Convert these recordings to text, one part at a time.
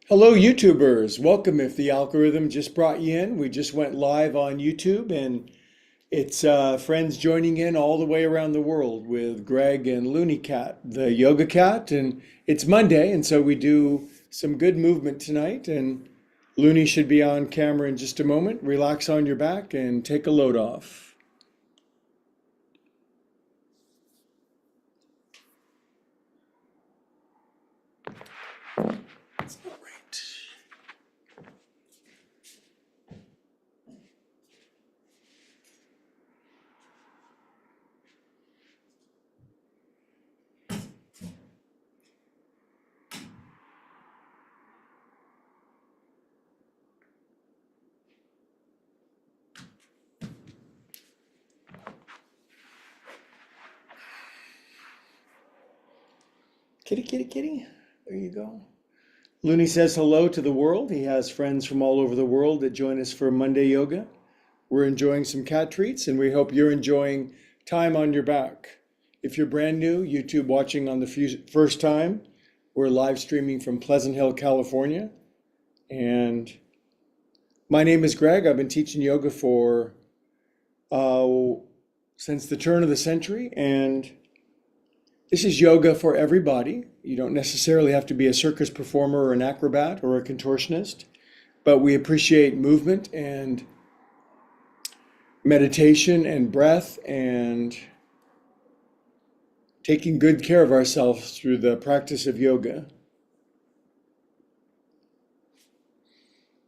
Hello, YouTubers. Welcome. If the algorithm just brought you in, we just went live on YouTube, and it's friends joining in all the way around the world with Greg and Looney Cat, the yoga cat. And it's Monday, and so we do some good movement tonight. And Looney should be on camera in just a moment. Relax on your back and take a load off. That's not right. Kitty, kitty, kitty. There you go. Looney says hello to the world. He has friends from all over the world that join us for Monday yoga. We're enjoying some cat treats, and we hope you're enjoying time on your back. If you're brand new, YouTube watching on the first time, we're live streaming from Pleasant Hill, California. And my name is Greg. I've been teaching yoga for since the turn of the century, and this is yoga for everybody. You don't necessarily have to be a circus performer or an acrobat or a contortionist, but we appreciate movement and meditation and breath and taking good care of ourselves through the practice of yoga.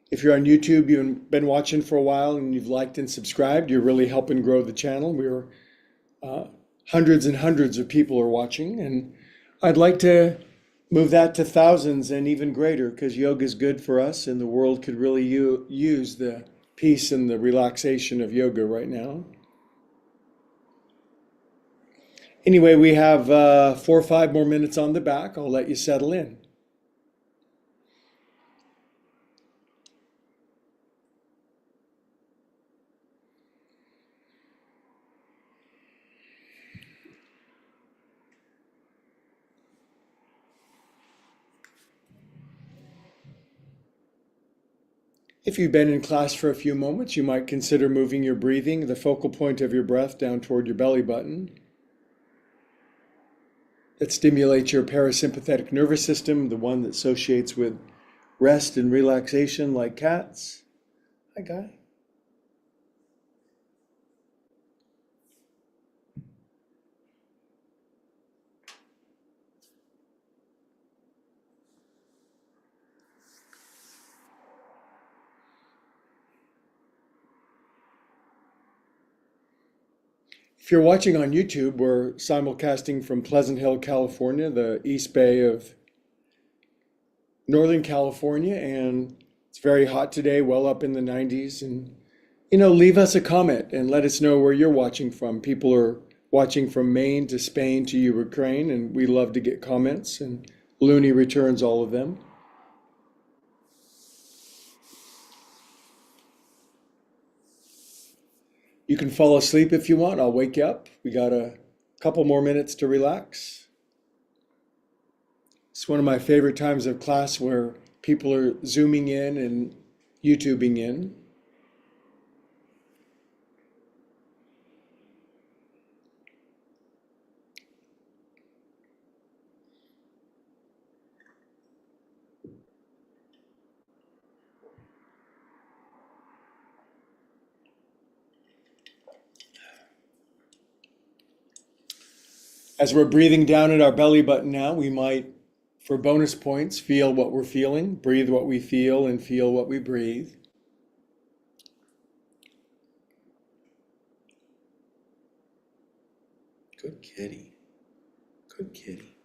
If you're on YouTube, you've been watching for a while and you've liked and subscribed, you're really helping grow the channel. We're hundreds and hundreds of people are watching, and I'd like to move that to thousands and even greater, because yoga is good for us and the world could really use the peace and the relaxation of yoga right now. Anyway, we have 4 or 5 more minutes on the back. I'll let you settle in. If you've been in class for a few moments, you might consider moving your breathing, the focal point of your breath, down toward your belly button. That stimulates your parasympathetic nervous system, the one that associates with rest and relaxation like cats. Hi, Guy. If you're watching on YouTube, we're simulcasting from Pleasant Hill, California, the East Bay of Northern California, and it's very hot today, well up in the 90s. And leave us a comment and let us know where you're watching from. People are watching from Maine to Spain to Ukraine, and we love to get comments, and Looney returns all of them. You can fall asleep if you want. I'll wake you up. We got a couple more minutes to relax. It's one of my favorite times of class where people are zooming in and YouTubing in. As we're breathing down at our belly button now, we might, for bonus points, feel what we're feeling, breathe what we feel, and feel what we breathe. Good kitty. Good kitty.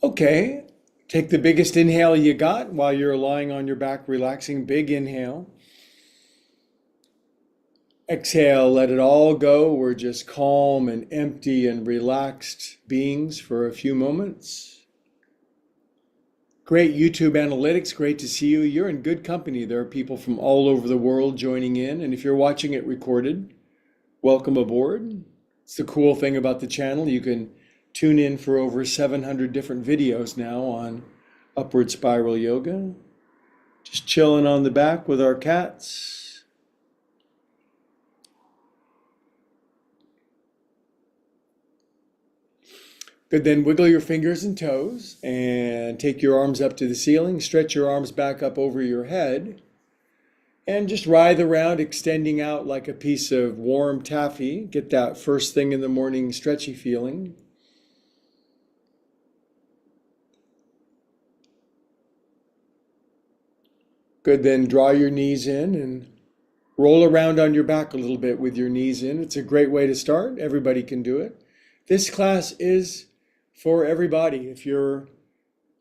Okay, take the biggest inhale you got while you're lying on your back, relaxing. Big inhale. Exhale, let it all go. We're just calm and empty and relaxed beings for a few moments. Great YouTube analytics, great to see you. You're in good company. There are people from all over the world joining in, and if you're watching it recorded, welcome aboard. It's the cool thing about the channel. You can tune in for over 700 different videos now on Upward Spiral Yoga. Just chilling on the back with our cats. Good, then wiggle your fingers and toes and take your arms up to the ceiling. Stretch your arms back up over your head and just writhe around, extending out like a piece of warm taffy. Get that first thing in the morning stretchy feeling. Good, then draw your knees in and roll around on your back a little bit with your knees in. It's a great way to start. Everybody can do it. This class is for everybody. If you're,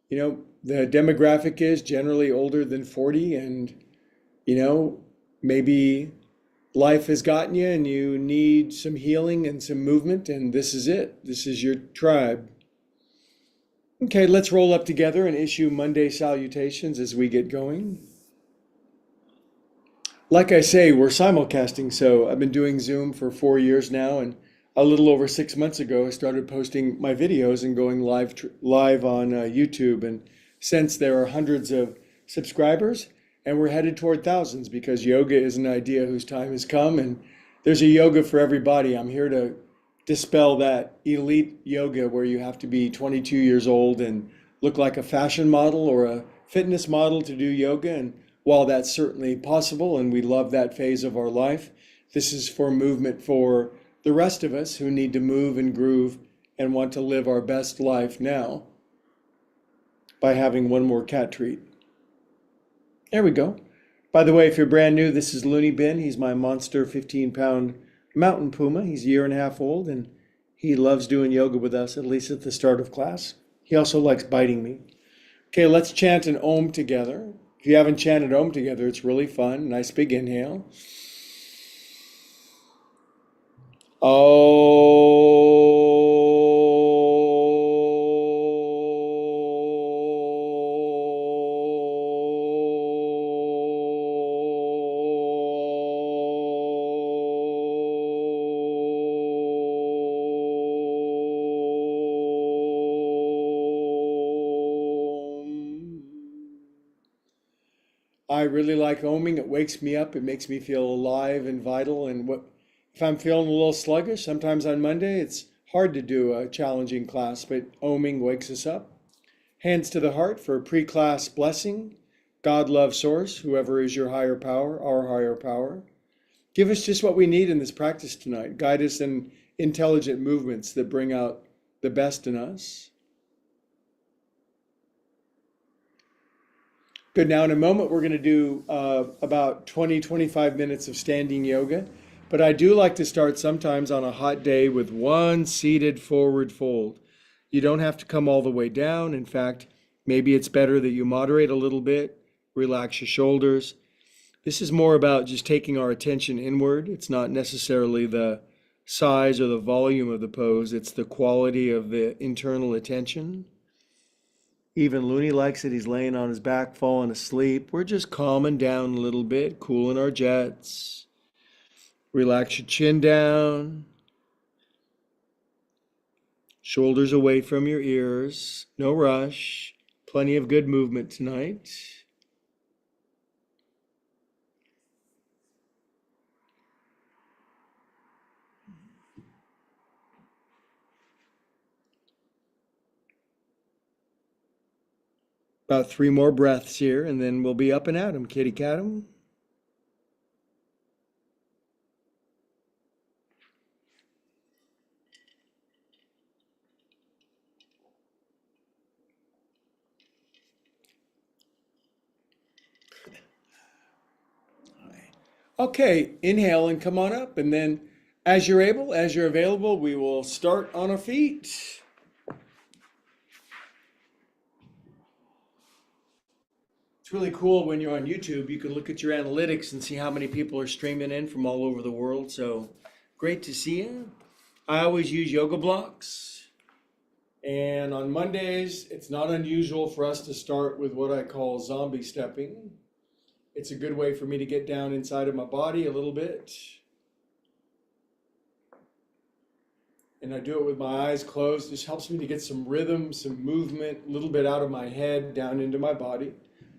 the demographic is generally older than 40 and, maybe life has gotten you and you need some healing and some movement, and this is it. This is your tribe. Okay, let's roll up together and issue Monday salutations as we get going. Like I say, we're simulcasting, so I've been doing Zoom for 4 years now, and a little over 6 months ago, I started posting my videos and going live on YouTube. And since there are hundreds of subscribers, and we're headed toward thousands because yoga is an idea whose time has come, and there's a yoga for everybody. I'm here to dispel that elite yoga where you have to be 22 years old and look like a fashion model or a fitness model to do yoga. And while that's certainly possible, and we love that phase of our life, this is for movement for the rest of us who need to move and groove and want to live our best life now by having one more cat treat. There we go. By the way, if you're brand new, this is Looney Bin. He's my monster 15-pound mountain puma. He's a year and a half old, and he loves doing yoga with us, at least at the start of class. He also likes biting me. Okay, let's chant an Om together. If you haven't chanted Om together, it's really fun. Nice big inhale. I really like oming. It wakes me up. It makes me feel alive and vital. And if I'm feeling a little sluggish, sometimes on Monday, it's hard to do a challenging class, but oming wakes us up. Hands to the heart for a pre-class blessing. God, love, source, whoever is your higher power, our higher power. Give us just what we need in this practice tonight. Guide us in intelligent movements that bring out the best in us. Good, now in a moment we're going to do about 20-25 minutes of standing yoga, but I do like to start sometimes on a hot day with one seated forward fold. You don't have to come all the way down. In fact, maybe it's better that you moderate a little bit, relax your shoulders. This is more about just taking our attention inward. It's not necessarily the size or the volume of the pose, it's the quality of the internal attention. Even Looney likes it. He's laying on his back, falling asleep. We're just calming down a little bit, cooling our jets. Relax your chin down. Shoulders away from your ears. No rush. Plenty of good movement tonight. About 3 more breaths here, and then we'll be up and at 'em, kitty cat 'em. Okay, inhale and come on up, and then as you're able, as you're available, we will start on our feet. really cool when you're on YouTube. You can look at your analytics and see how many people are streaming in from all over the world. So great to see you. I always use yoga blocks. And on Mondays, it's not unusual for us to start with what I call zombie stepping. It's a good way for me to get down inside of my body a little bit. And I do it with my eyes closed. This helps me to get some rhythm, some movement, a little bit out of my head, down into my body.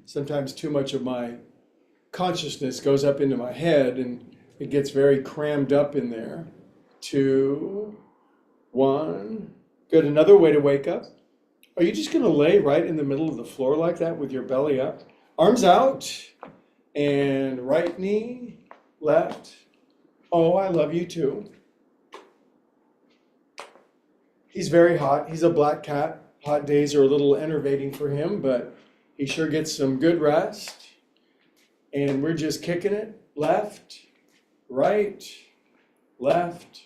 Sometimes too much of my consciousness goes up into my head and it gets very crammed up in there. 2, 1. Good. Another way to wake up. Are you just going to lay right in the middle of the floor like that with your belly up? Arms out and right knee, left. Oh, I love you too. He's very hot. He's a black cat. Hot days are a little enervating for him, but he sure gets some good rest. And we're just kicking it. Left, right, left,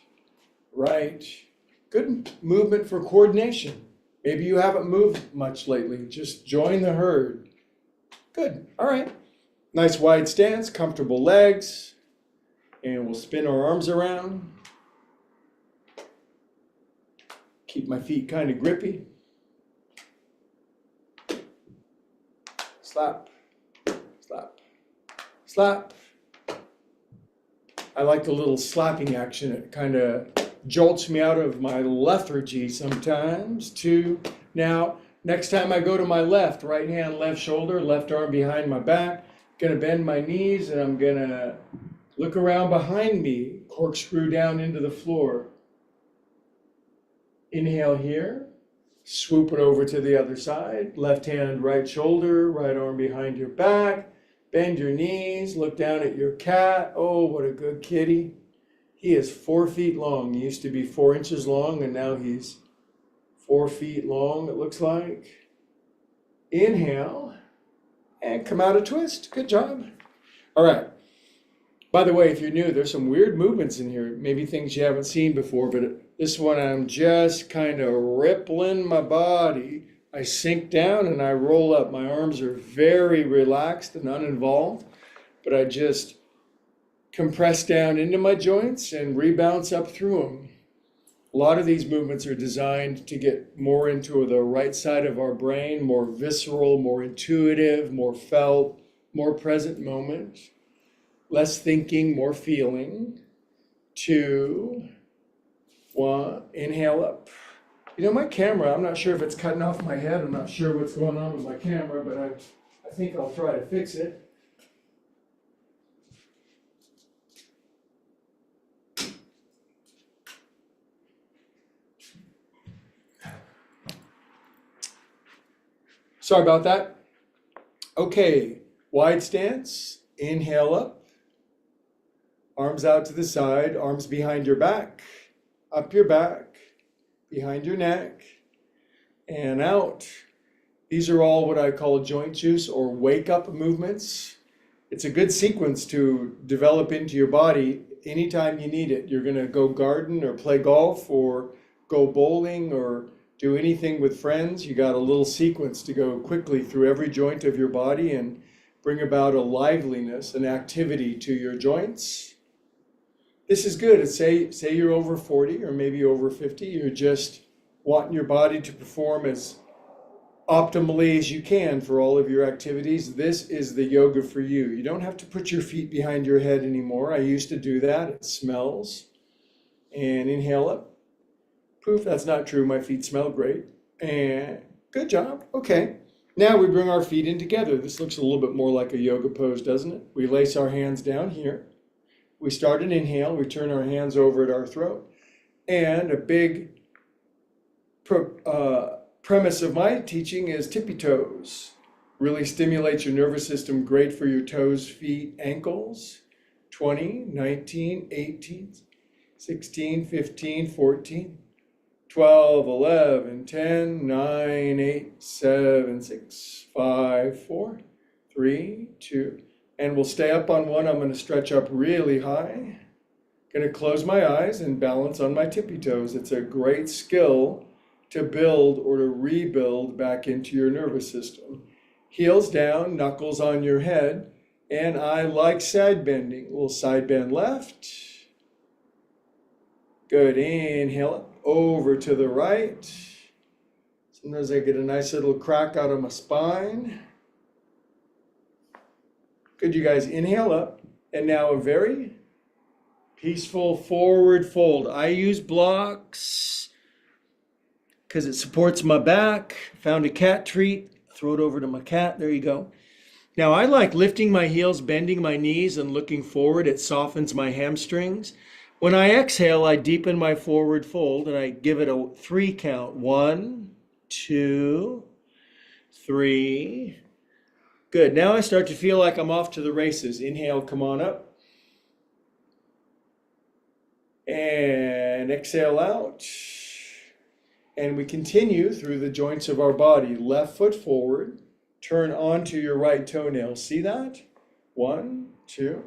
right. Good movement for coordination. Maybe you haven't moved much lately. Just join the herd. Good. All right. Nice wide stance, comfortable legs. And we'll spin our arms around. Keep my feet kind of grippy. Slap, slap, slap. I like the little slapping action. It kind of jolts me out of my lethargy sometimes. 2. Now, next time I go to my left, right hand, left shoulder, left arm behind my back, gonna bend my knees and I'm gonna look around behind me, corkscrew down into the floor. Inhale here, swoop it over to the other side, left hand, right shoulder, right arm behind your back, bend your knees, look down at your cat. Oh, what a good kitty. He is 4 feet long. He used to be 4 inches long and now he's 4 feet long, it looks like. Inhale and come out a twist. Good job. All right. By the way, if you're new, there's some weird movements in here, maybe things you haven't seen before, but this one I'm just kind of rippling my body. I sink down and I roll up. My arms are very relaxed and uninvolved, but I just compress down into my joints and rebounce up through them. A lot of these movements are designed to get more into the right side of our brain, more visceral, more intuitive, more felt, more present moment. Less thinking, more feeling. 2, 1, inhale up. You know, my camera, I'm not sure if it's cutting off my head. I'm not sure what's going on with my camera, but I think I'll try to fix it. Sorry about that. Okay, wide stance, inhale up. Arms out to the side, arms behind your back, up your back, behind your neck, and out. These are all what I call joint juice or wake up movements. It's a good sequence to develop into your body anytime you need it. You're gonna go garden or play golf or go bowling or do anything with friends. You got a little sequence to go quickly through every joint of your body and bring about a liveliness, an activity to your joints. This is good. Say you're over 40 or maybe over 50. You're just wanting your body to perform as optimally as you can for all of your activities. This is the yoga for you. You don't have to put your feet behind your head anymore. I used to do that. It smells. And inhale up. Poof, that's not true. My feet smell great. And good job. Okay. Now we bring our feet in together. This looks a little bit more like a yoga pose, doesn't it? We lace our hands down here. We start an inhale, we turn our hands over at our throat. And a big premise of my teaching is tippy toes. Really stimulates your nervous system, great for your toes, feet, ankles. 20, 19, 18, 16, 15, 14, 12, 11, 10, 9, 8, 7, 6, 5, 4, 3, 2. And we'll stay up on one. I'm going to stretch up really high. Going to close my eyes and balance on my tippy toes. It's a great skill to build or to rebuild back into your nervous system. Heels down, knuckles on your head. And I like side bending. A little side bend left. Good. Inhale up, over to the right. Sometimes I get a nice little crack out of my spine. Good, you guys. Inhale up. And now a very peaceful forward fold. I use blocks because it supports my back. Found a cat treat. Throw it over to my cat. There you go. Now I like lifting my heels, bending my knees, and looking forward. It softens my hamstrings. When I exhale, I deepen my forward fold and I give it a 3 count. 1, 2, 3. Good. Now I start to feel like I'm off to the races. Inhale, come on up. And exhale out. And we continue through the joints of our body. Left foot forward. Turn onto your right toenail. See that? 1, 2.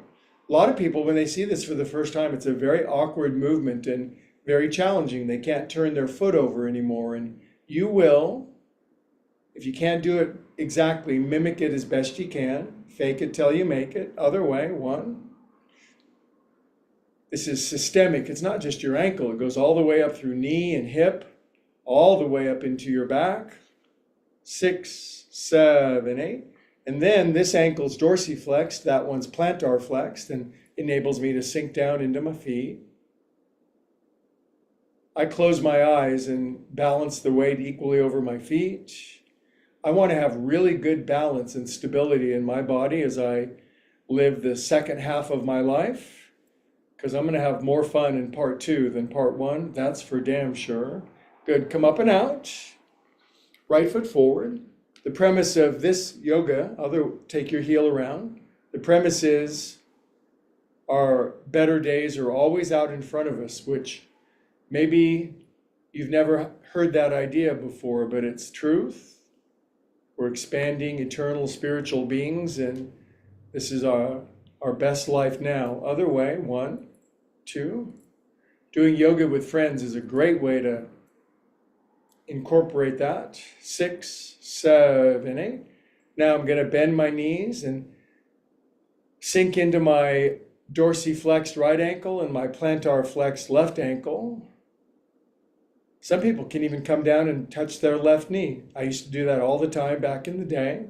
A lot of people, when they see this for the first time, it's a very awkward movement and very challenging. They can't turn their foot over anymore. And you will, if you can't do it exactly, mimic it as best you can. Fake it till you make it. Other way. 1. This is systemic. It's not just your ankle. It goes all the way up through knee and hip, all the way up into your back. 6, 7, 8. And then this ankle's dorsiflexed, that one's plantar flexed, and enables me to sink down into my feet. I close my eyes and balance the weight equally over my feet. I want to have really good balance and stability in my body as I live the second half of my life, because I'm going to have more fun in part 2 than part 1. That's for damn sure. Good. Come up and out. Right foot forward. The premise of this yoga, take your heel around. The premise is our better days are always out in front of us, which maybe you've never heard that idea before, but it's truth. We're expanding eternal spiritual beings, and this is our best life now. Other way, 1, 2. Doing yoga with friends is a great way to incorporate that. 6, 7, 8. Now I'm going to bend my knees and sink into my dorsiflexed right ankle and my plantar flexed left ankle. Some people can even come down and touch their left knee. I used to do that all the time back in the day.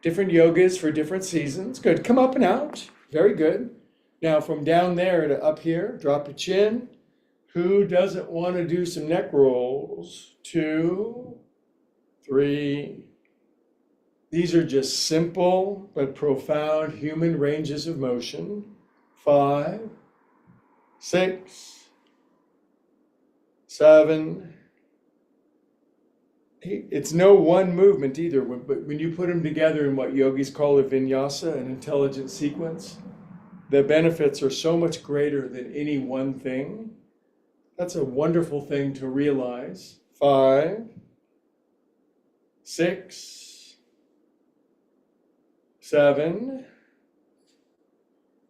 Different yogas for different seasons. Good. Come up and out. Very good. Now from down there to up here, drop your chin. Who doesn't want to do some neck rolls? 2, 3. These are just simple but profound human ranges of motion. 5, 6, 7, 8. It's no one movement either, but when you put them together in what yogis call a vinyasa, an intelligent sequence, the benefits are so much greater than any one thing. That's a wonderful thing to realize. 5, 6, 7.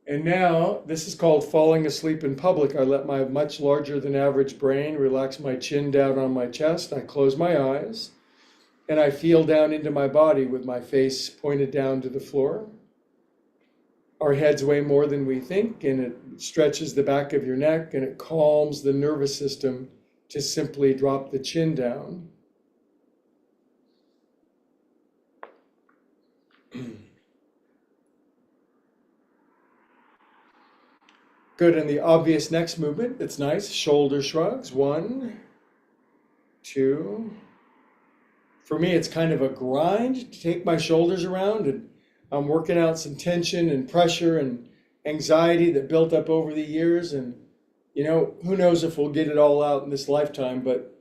And now, this is called falling asleep in public. I let my much larger than average brain relax my chin down on my chest. I close my eyes, and I feel down into my body with my face pointed down to the floor. Our heads weigh more than we think, and it stretches the back of your neck, and it calms the nervous system to simply drop the chin down. Good, and the obvious next movement, it's nice, shoulder shrugs. 1, 2. For me, it's kind of a grind to take my shoulders around, and I'm working out some tension and pressure and anxiety that built up over the years. And, who knows if we'll get it all out in this lifetime, but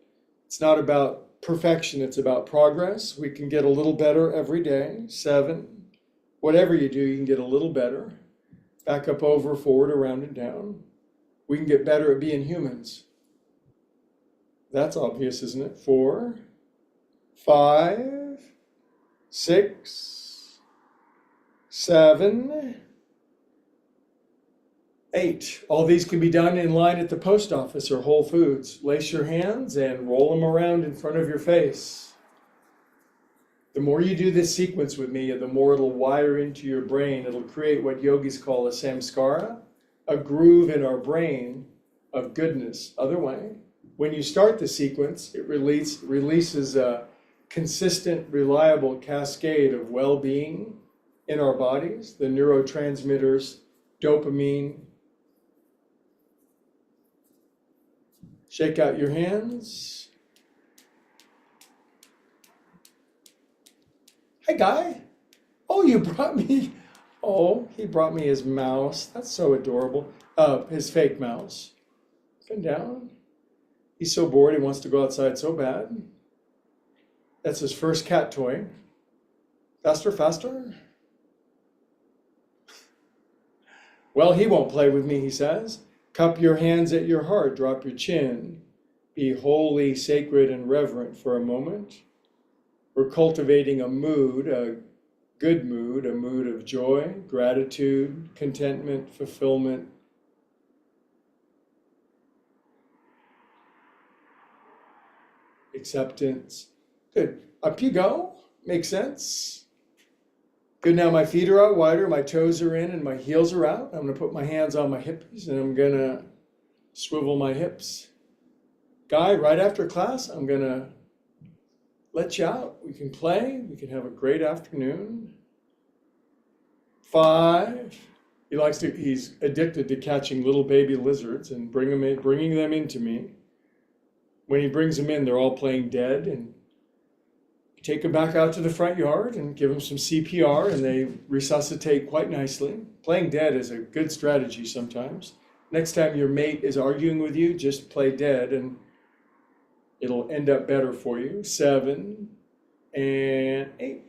it's not about perfection. It's about progress. We can get a little better every day. 7. Whatever you do, you can get a little better. Back up, over, forward, around, and down. We can get better at being humans. That's obvious, isn't it? 4, 5, 6, 7, 8. All these can be done in line at the post office or Whole Foods. Lace your hands and roll them around in front of your face. The more you do this sequence with me, the more it'll wire into your brain. It'll create what yogis call a samskara, a groove in our brain of goodness. Other way, when you start the sequence, it releases a consistent, reliable cascade of well-being in our bodies, the neurotransmitters, dopamine. Shake out your hands. Hey, Guy. Oh, you brought me. Oh, he brought me his mouse. That's so adorable. His fake mouse. Up and down. He's so bored, he wants to go outside so bad. That's his first cat toy. Faster, faster. Well, he won't play with me, he says. Cup your hands at your heart, drop your chin. Be holy, sacred, and reverent for a moment. We're cultivating a mood, a good mood, a mood of joy, gratitude, contentment, fulfillment. Acceptance. Good. Up you go. Makes sense. Good. Now my feet are out wider, my toes are in, and my heels are out. I'm going to put my hands on my hips, and I'm going to swivel my hips. Guy, right after class, I'm going to let you out. We can play. We can have a great afternoon. 5. He's addicted to catching little baby lizards and bringing them into me. When he brings them in, they're all playing dead, and you take them back out to the front yard and give them some CPR, and they resuscitate quite nicely. Playing dead is a good strategy sometimes. Next time your mate is arguing with you, just play dead, and it'll end up better for you. 7 and 8.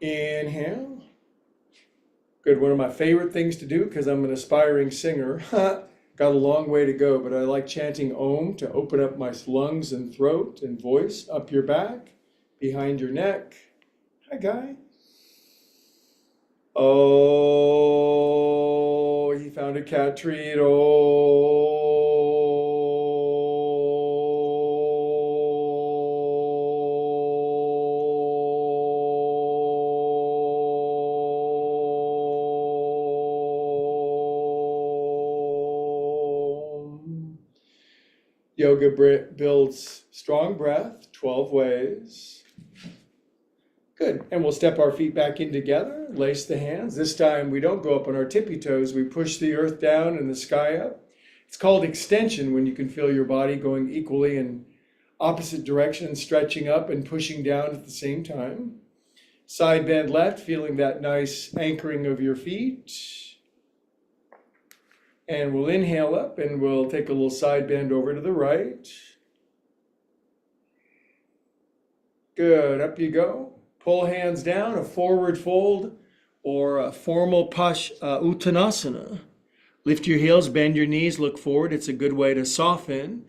Inhale. Good. One of my favorite things to do, because I'm an aspiring singer. Got a long way to go, but I like chanting Om to open up my lungs and throat and voice. Up your back, behind your neck. Hi, Guy. Oh, he found a cat treat. Oh. Yoga builds strong breath, 12 ways. Good. And we'll step our feet back in together, lace the hands. This time we don't go up on our tippy toes. We push the earth down and the sky up. It's called extension when you can feel your body going equally in opposite directions, stretching up and pushing down at the same time. Side bend left, feeling that nice anchoring of your feet. And we'll inhale up and we'll take a little side bend over to the right. Good, up you go. Pull hands down, a forward fold or a formal Uttanasana. Lift your heels, bend your knees, look forward. It's a good way to soften.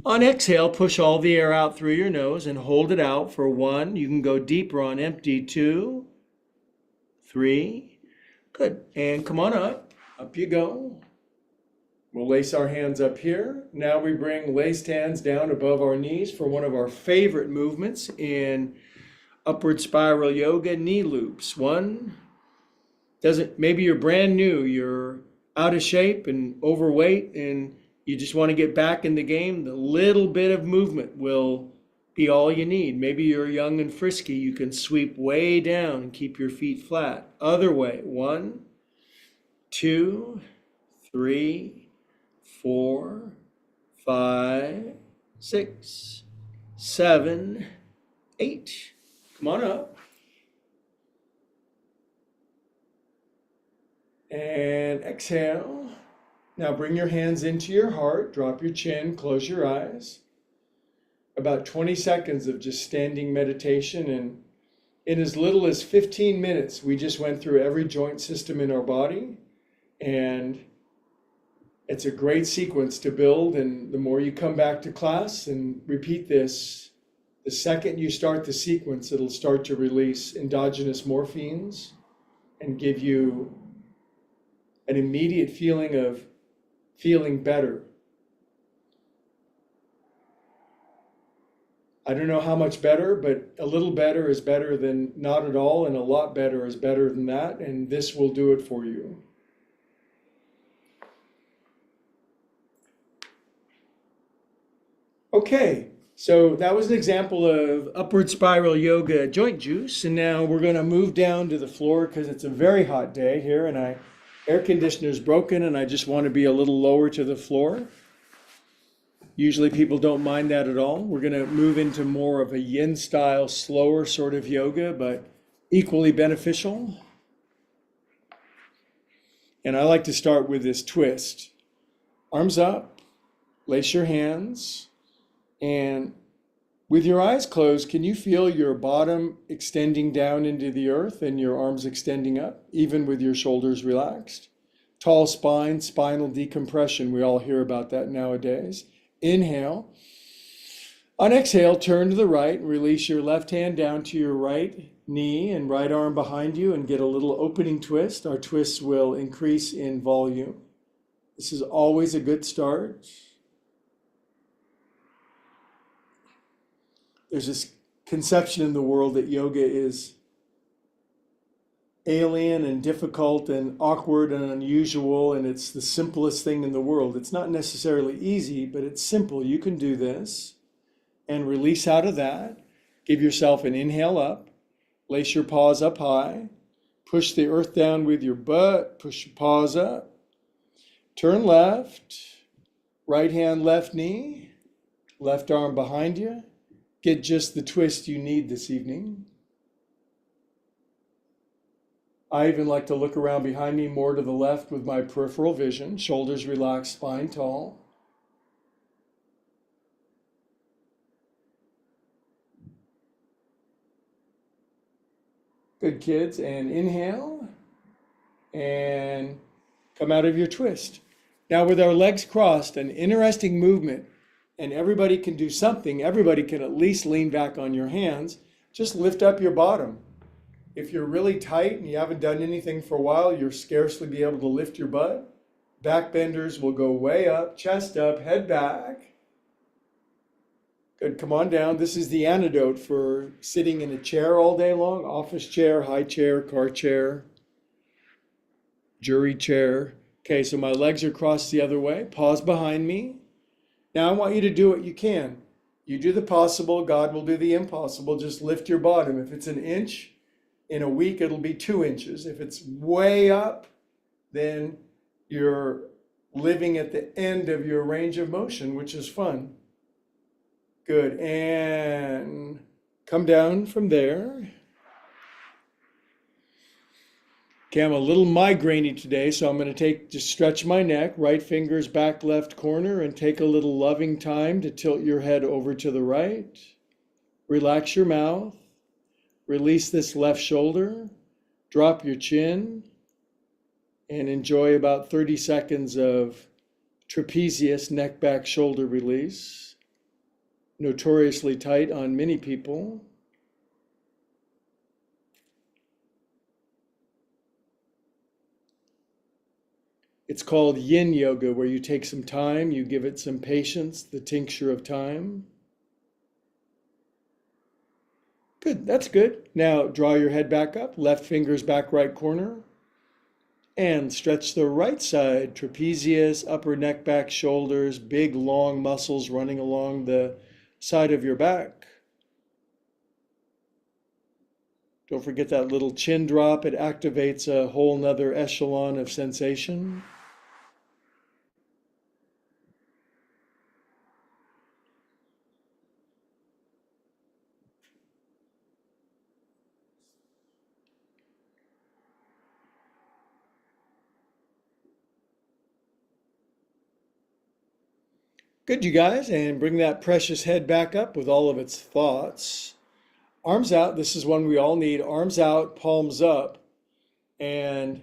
On exhale, push all the air out through your nose and hold it out for 1. You can go deeper on empty. 2, 3. Good, and come on up. Up you go. We'll lace our hands up here. Now we bring laced hands down above our knees for one of our favorite movements in upward spiral yoga, knee loops. 1, maybe you're brand new, you're out of shape and overweight and you just want to get back in the game. The little bit of movement will be all you need. Maybe you're young and frisky, you can sweep way down and keep your feet flat. Other way. 1, 2, 3, 4, 5, 6, 7, 8. Come on up. And exhale. Now bring your hands into your heart. Drop your chin. Close your eyes. About 20 seconds of just standing meditation. And in as little as 15 minutes, we just went through every joint system in our body. And it's a great sequence to build, and the more you come back to class and repeat this, the second you start the sequence, it'll start to release endogenous morphines and give you an immediate feeling of feeling better. I don't know how much better, but a little better is better than not at all, and a lot better is better than that, and this will do it for you. Okay, so that was an example of upward spiral yoga joint juice, and now we're going to move down to the floor because it's a very hot day here, and air conditioner's broken, and I just want to be a little lower to the floor. Usually people don't mind that at all. We're going to move into more of a yin style, slower sort of yoga, but equally beneficial. And I like to start with this twist. Arms up, lace your hands, and with your eyes closed, can you feel your bottom extending down into the earth and your arms extending up, even with your shoulders relaxed? Tall spine, spinal decompression. We all hear about that nowadays. Inhale. On exhale, turn to the right and release your left hand down to your right knee and right arm behind you and get a little opening twist. Our twists will increase in volume. This is always a good start. There's this conception in the world that yoga is alien and difficult and awkward and unusual, and it's the simplest thing in the world. It's not necessarily easy, but it's simple. You can do this and release out of that. Give yourself an inhale up, lace your paws up high, push the earth down with your butt, push your paws up, turn left, right hand, left knee, left arm behind you. Get just the twist you need this evening. I even like to look around behind me more to the left with my peripheral vision, shoulders relaxed, spine tall. Good, kids. And inhale and come out of your twist. Now with our legs crossed, an interesting movement, and everybody can do something. Everybody can at least lean back on your hands. Just lift up your bottom. If you're really tight and you haven't done anything for a while, you'll scarcely be able to lift your butt. Back benders will go way up, chest up, head back. Good, come on down. This is the antidote for sitting in a chair all day long. Office chair, high chair, car chair, jury chair. Okay, so my legs are crossed the other way. Pause behind me. Now I want you to do what you can. You do the possible, God will do the impossible. Just lift your bottom. If it's an inch, in a week it'll be 2 inches. If it's way up, then you're living at the end of your range of motion, which is fun. Good, and come down from there. Okay, I'm a little migrainey today, so I'm going to just stretch my neck, right fingers back left corner, and take a little loving time to tilt your head over to the right. Relax your mouth. Release this left shoulder. Drop your chin. And enjoy about 30 seconds of trapezius neck back shoulder release. Notoriously tight on many people. It's called yin yoga, where you take some time, you give it some patience, the tincture of time. Good, that's good. Now draw your head back up, left fingers back right corner, and stretch the right side, trapezius, upper neck, back, shoulders, big long muscles running along the side of your back. Don't forget that little chin drop. It activates a whole nother echelon of sensation. Good, you guys, and bring that precious head back up with all of its thoughts. Arms out, this is one we all need. Arms out, palms up, and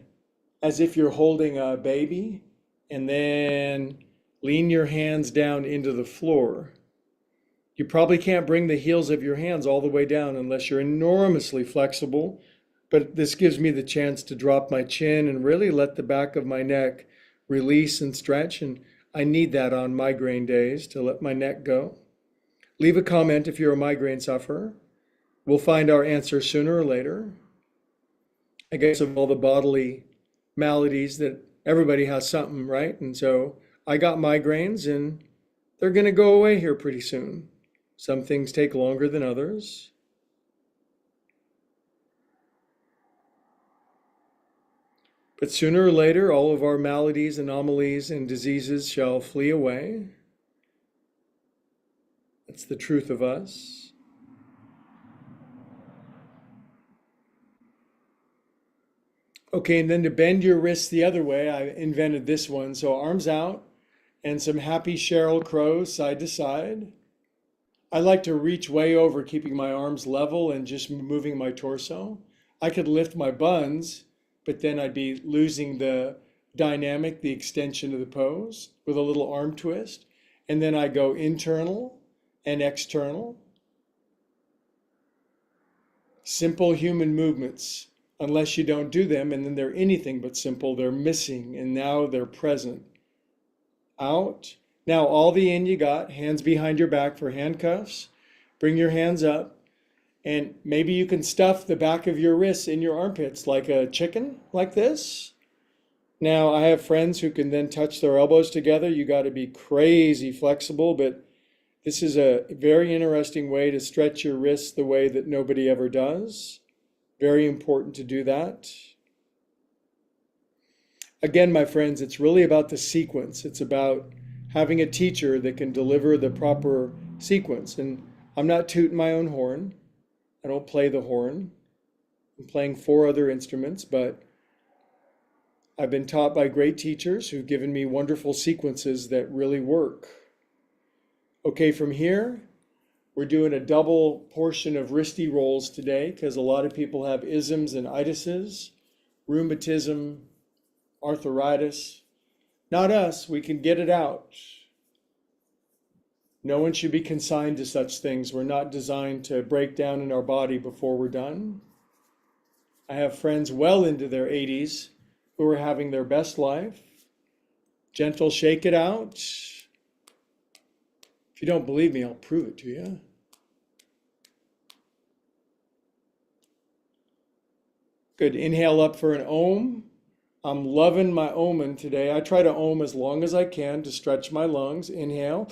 as if you're holding a baby, and then lean your hands down into the floor. You probably can't bring the heels of your hands all the way down unless you're enormously flexible, but this gives me the chance to drop my chin and really let the back of my neck release and stretch, and I need that on migraine days to let my neck go. Leave a comment if you're a migraine sufferer. We'll find our answer sooner or later. I guess of all the bodily maladies that everybody has something, right? And so I got migraines and they're going to go away here pretty soon. Some things take longer than others. But sooner or later, all of our maladies, anomalies, and diseases shall flee away. That's the truth of us. Okay, and then to bend your wrists the other way, I invented this one. So arms out and some happy Sheryl Crows side to side. I like to reach way over, keeping my arms level and just moving my torso. I could lift my buns, but then I'd be losing the dynamic, the extension of the pose with a little arm twist. And then I go internal and external. Simple human movements. Unless you don't do them, and then they're anything but simple, they're missing, and now they're present. Out. Now all the in you got, hands behind your back for handcuffs. Bring your hands up, and maybe you can stuff the back of your wrists in your armpits like a chicken, like this. Now I have friends who can then touch their elbows together. You got to be crazy flexible, but this is a very interesting way to stretch your wrists the way that nobody ever does. Very important to do that. Again, my friends, it's really about the sequence. It's about having a teacher that can deliver the proper sequence. And I'm not tooting my own horn. I don't play the horn. I'm playing 4 other instruments, but I've been taught by great teachers who've given me wonderful sequences that really work. Okay, from here, we're doing a double portion of wristy rolls today because a lot of people have isms and itises, rheumatism, arthritis. Not us, we can get it out. No one should be consigned to such things. We're not designed to break down in our body before we're done. I have friends well into their 80s who are having their best life. Gentle shake it out. If you don't believe me, I'll prove it to you. Good. Inhale up for an Om. I'm loving my Omen today. I try to Om as long as I can to stretch my lungs. Inhale.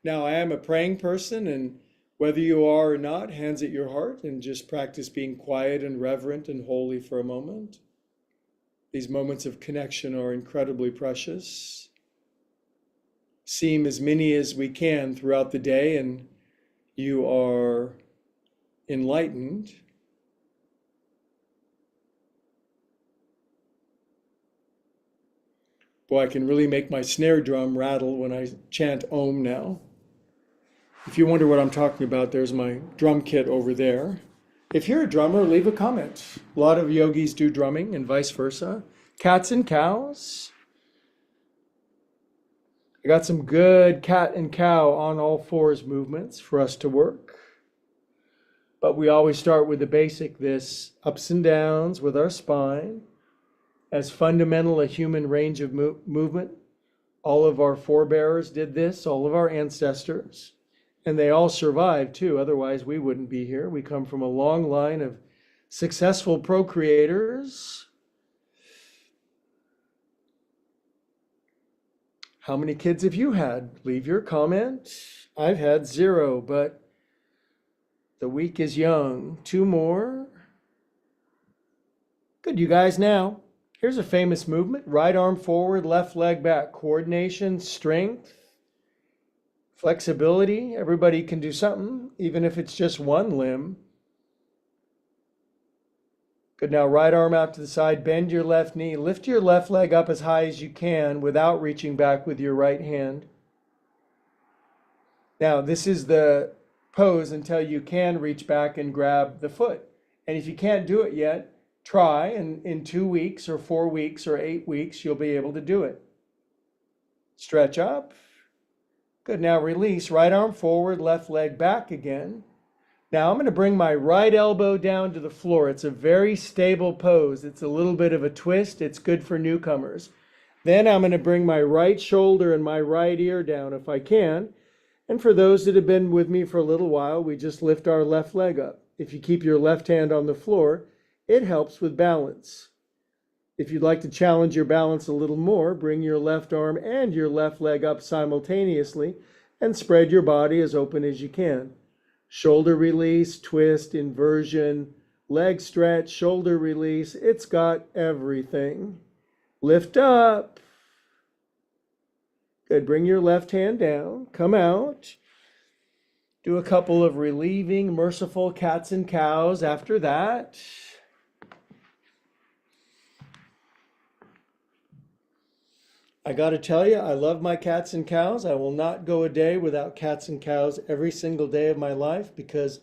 Now, I am a praying person, and whether you are or not, hands at your heart, and just practice being quiet and reverent and holy for a moment. These moments of connection are incredibly precious. Seem as many as we can throughout the day, and you are enlightened. Boy, I can really make my snare drum rattle when I chant Om now. If you wonder what I'm talking about, there's my drum kit over there. If you're a drummer, leave a comment. A lot of yogis do drumming and vice versa. Cats and cows. I got some good cat and cow on all fours movements for us to work. But we always start with the basic, this ups and downs with our spine. As fundamental a human range of movement. All of our forebears did this, all of our ancestors. And they all survived too, otherwise we wouldn't be here. We come from a long line of successful procreators. How many kids have you had? Leave your comment. I've had 0, but the week is young. 2 more. Good, you guys. Now, here's a famous movement. Right arm forward, left leg back. Coordination, strength. Flexibility, everybody can do something, even if it's just one limb. Good, now right arm out to the side, bend your left knee, lift your left leg up as high as you can without reaching back with your right hand. Now, this is the pose until you can reach back and grab the foot. And if you can't do it yet, try, and in 2 weeks or 4 weeks or 8 weeks, you'll be able to do it. Stretch up. Good. Now release. Right arm forward, left leg back again. Now I'm going to bring my right elbow down to the floor. It's a very stable pose. It's a little bit of a twist. It's good for newcomers. Then I'm going to bring my right shoulder and my right ear down if I can. And for those that have been with me for a little while, we just lift our left leg up. If you keep your left hand on the floor, it helps with balance. If you'd like to challenge your balance a little more, bring your left arm and your left leg up simultaneously and spread your body as open as you can. Shoulder release, twist, inversion, leg stretch, shoulder release. It's got everything. Lift up. Good. Bring your left hand down. Come out. Do a couple of relieving, merciful cats and cows after that. I got to tell you, I love my cats and cows. I will not go a day without cats and cows every single day of my life because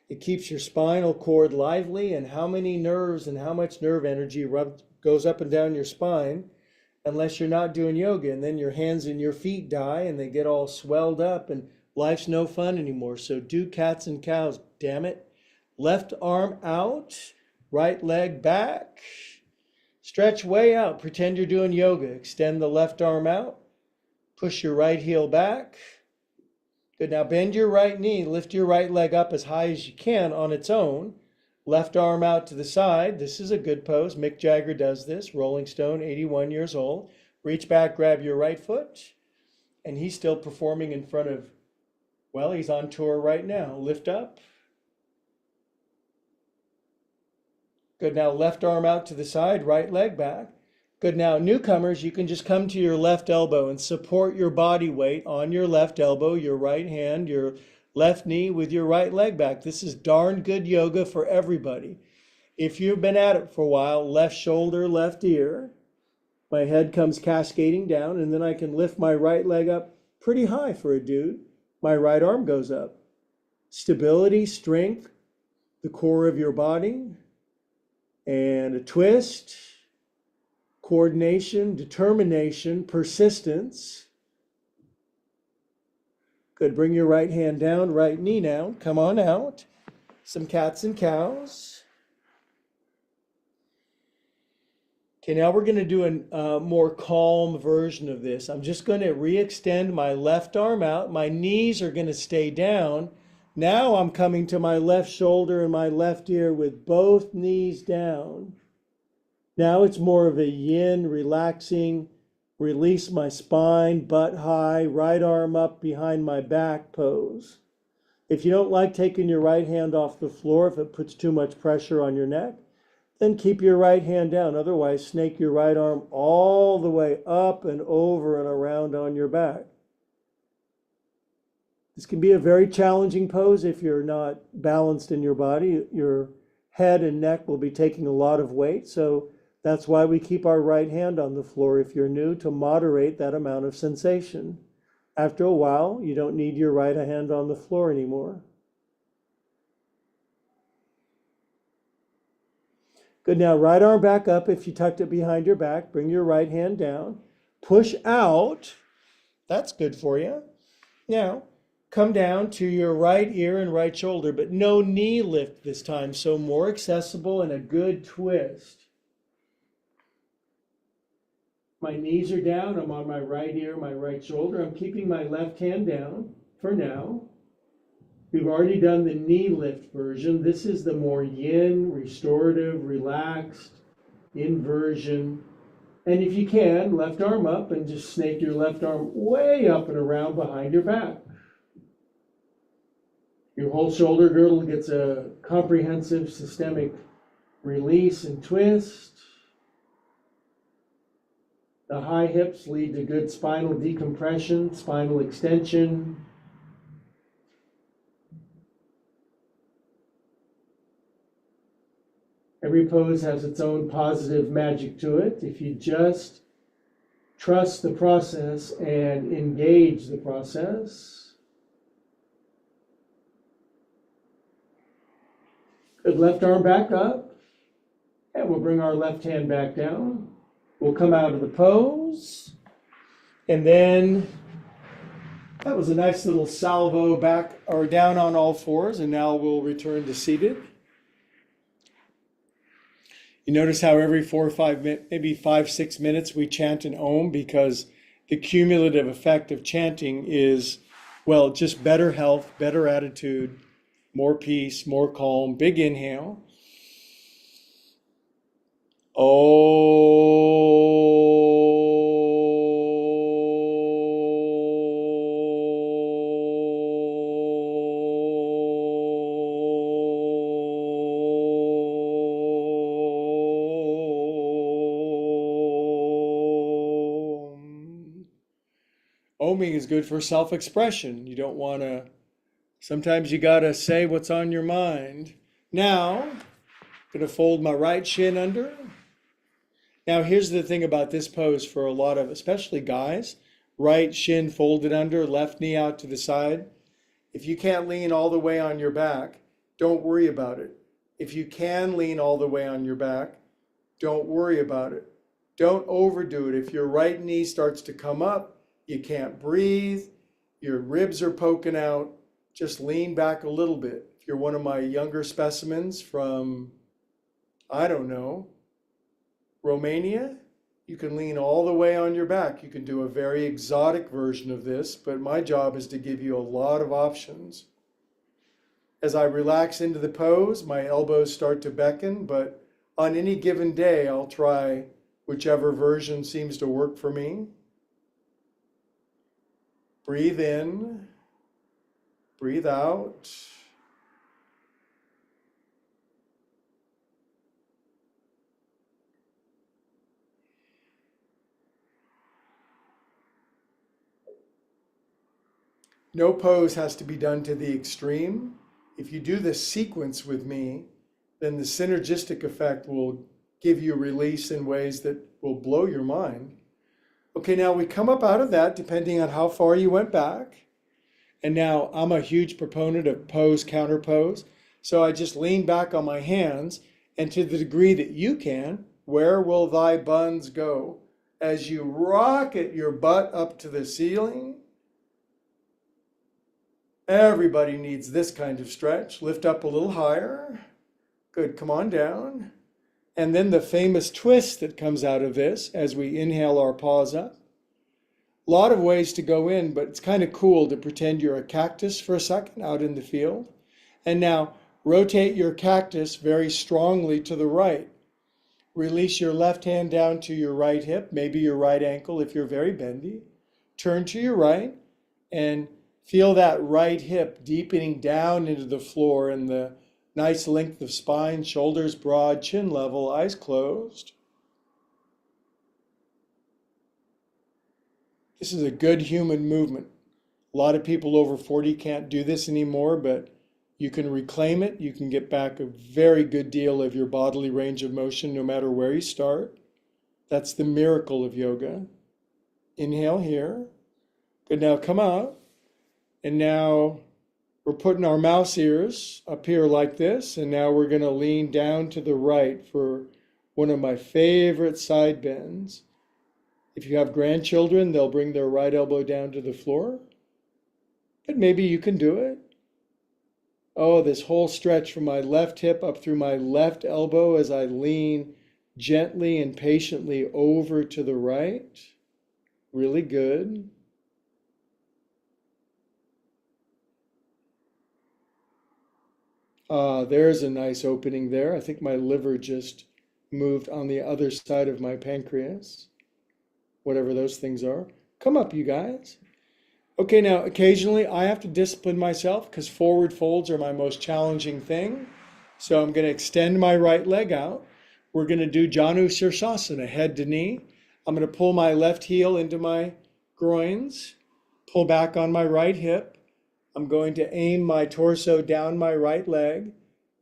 it keeps your spinal cord lively, and how many nerves and how much nerve energy goes up and down your spine unless you're not doing yoga, and then your hands and your feet die and they get all swelled up and life's no fun anymore. So do cats and cows, damn it. Left arm out, right leg back. Stretch way out. Pretend you're doing yoga. Extend the left arm out. Push your right heel back. Good. Now bend your right knee. Lift your right leg up as high as you can on its own. Left arm out to the side. This is a good pose. Mick Jagger does this. Rolling Stone, 81 years old. Reach back, grab your right foot. And he's still performing in front of, well, he's on tour right now. Lift up. Good. Now left arm out to the side, right leg back. Good. Now newcomers, you can just come to your left elbow and support your body weight on your left elbow, your right hand, your left knee with your right leg back. This is darn good yoga for everybody. If you've been at it for a while, left shoulder, left ear. My head comes cascading down, and then I can lift my right leg up pretty high for a dude. My right arm goes up. Stability, strength, the core of your body. And a twist, coordination, determination, persistence. Good. Bring your right hand down, right knee down. Come on out. Some cats and cows. Okay, now we're going to do a more calm version of this. I'm just going to re-extend my left arm out. My knees are going to stay down. Now I'm coming to my left shoulder and my left ear with both knees down. Now it's more of a yin, relaxing, release my spine, butt high, right arm up behind my back pose. If you don't like taking your right hand off the floor, if it puts too much pressure on your neck, then keep your right hand down. Otherwise, snake your right arm all the way up and over and around on your back. This can be a very challenging pose if you're not balanced in your body. Your head and neck will be taking a lot of weight. So that's why we keep our right hand on the floor if you're new, to moderate that amount of sensation. After a while, you don't need your right hand on the floor anymore. Good. Now right arm back up if you tucked it behind your back. Bring your right hand down. Push out. That's good for you. Now, come down to your right ear and right shoulder, but no knee lift this time, so more accessible and a good twist. My knees are down. I'm on my right ear, my right shoulder. I'm keeping my left hand down for now. We've already done the knee lift version. This is the more yin, restorative, relaxed, inversion. And if you can, left arm up and just snake your left arm way up and around behind your back. Your whole shoulder girdle gets a comprehensive systemic release and twist. The high hips lead to good spinal decompression, spinal extension. Every pose has its own positive magic to it. If you just trust the process and engage the process. Good. Left arm back up And we'll bring our left hand back down. We'll come out of the pose. And then that was a nice little salvo back or down on all fours. And now we'll return to seated. You notice how every 4 or 5 minutes, maybe 5, 6 minutes, we chant an Om, because the cumulative effect of chanting is, well, just better health, better attitude, more peace, more calm. Big inhale. Oming is good for self-expression. You don't want to, sometimes you got to say what's on your mind. Now, I'm going to fold my right shin under. Now, here's the thing about this pose for a lot of, especially guys, right shin folded under, left knee out to the side. If you can't lean all the way on your back, don't worry about it. If you can lean all the way on your back, don't worry about it. Don't overdo it. If your right knee starts to come up, you can't breathe, your ribs are poking out, just lean back a little bit. If you're one of my younger specimens from, I don't know, Romania, you can lean all the way on your back. You can do a very exotic version of this, but my job is to give you a lot of options. As I relax into the pose, my elbows start to beckon, but on any given day, I'll try whichever version seems to work for me. Breathe in, breathe out. No pose has to be done to the extreme. If you do this sequence with me, then the synergistic effect will give you release in ways that will blow your mind. Okay, now we come up out of that depending on how far you went back. And now I'm a huge proponent of pose, counter pose. So I just lean back on my hands, and to the degree that you can, where will thy buns go? As you rocket your butt up to the ceiling. Everybody needs this kind of stretch. Lift up a little higher. Good, come on down. And then the famous twist that comes out of this as we inhale our paws up. A lot of ways to go in, but it's kind of cool to pretend you're a cactus for a second out in the field. And now rotate your cactus very strongly to the right. Release your left hand down to your right hip, maybe your right ankle if you're very bendy. Turn to your right and feel that right hip deepening down into the floor and the nice length of spine, shoulders broad, chin level, eyes closed. This is a good human movement. A lot of people over 40 can't do this anymore, but you can reclaim it. You can get back a very good deal of your bodily range of motion no matter where you start. That's the miracle of yoga. Inhale here. Good, now come out. And now we're putting our mouse ears up here like this, and now we're going to lean down to the right for one of my favorite side bends. If you have grandchildren, they'll bring their right elbow down to the floor, but maybe you can do it. Oh, this whole stretch from my left hip up through my left elbow as I lean gently and patiently over to the right. Really good. There's a nice opening there. I think my liver just moved on the other side of my pancreas, whatever those things are. Come up, you guys. Okay, now occasionally I have to discipline myself because forward folds are my most challenging thing. So I'm going to extend my right leg out. We're going to do Janu Sirsasana, head to knee. I'm going to pull my left heel into my groins, pull back on my right hip. I'm going to aim my torso down my right leg,